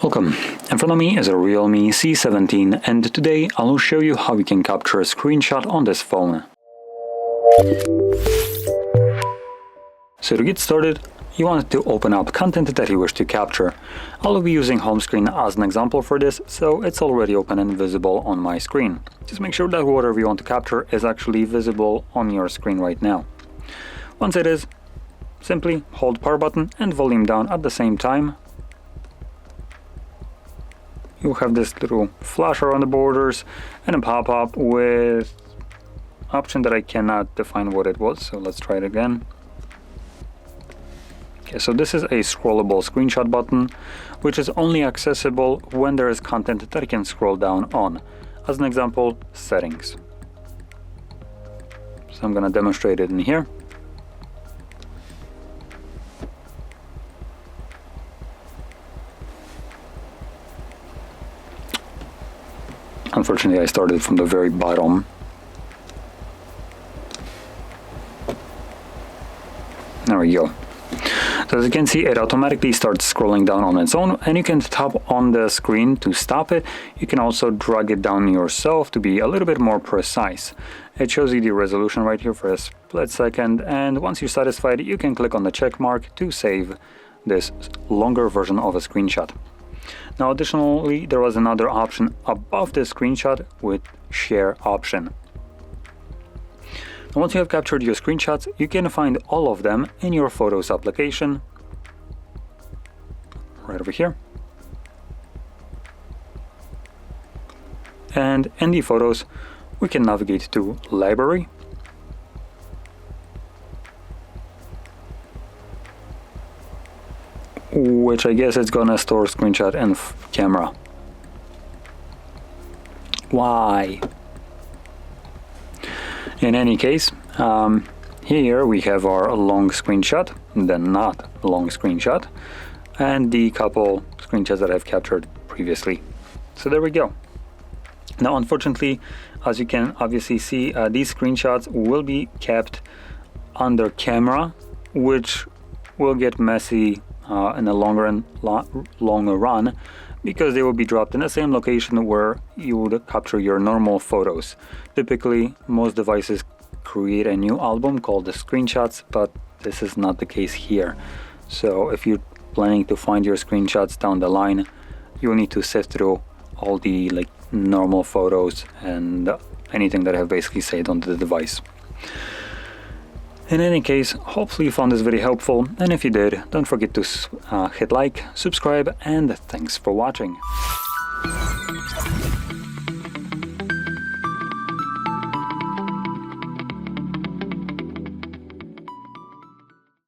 Welcome, in front of me is a REALME C17 and today I'll show you how you can capture a screenshot on this phone. So to get started, you want to open up content that you wish to capture. I'll be using home screen as an example for this, so it's already open and visible on my screen. Just make sure that whatever you want to capture is actually visible on your screen right now. Once it is, simply hold power button and volume down at the same time. You have this little flasher on the borders and a pop-up with option that I cannot define what it was, so let's try it again. Okay, so this is a scrollable screenshot button, which is only accessible when there is content that I can scroll down on. As an example, settings. So I'm going to demonstrate it in here. Unfortunately, I started from the very bottom. There we go. So as you can see, it automatically starts scrolling down on its own, and you can tap on the screen to stop it. You can also drag it down yourself to be a little bit more precise. It shows you the resolution right here for a split second, and once you're satisfied, you can click on the check mark to save this longer version of a screenshot. Now additionally, there was another option above the screenshot with share option. Once you have captured your screenshots, you can find all of them in your Photos application, right over here. And in the Photos, we can navigate to Library, which I guess it's gonna store screenshot and camera. Why? In any case, here we have our long screenshot, the not long screenshot, and the couple screenshots that I've captured previously. So there we go. Now, unfortunately, as you can obviously see, these screenshots will be kept under camera, which will get messy in the longer run, because they will be dropped in the same location where you would capture your normal photos. Typically, most devices create a new album called the screenshots, but this is not the case here. So if you're planning to find your screenshots down the line, you'll need to sift through all the normal photos and anything that I have basically saved on the device. In any case, hopefully you found this video helpful, and if you did, don't forget to hit like, subscribe, and thanks for watching.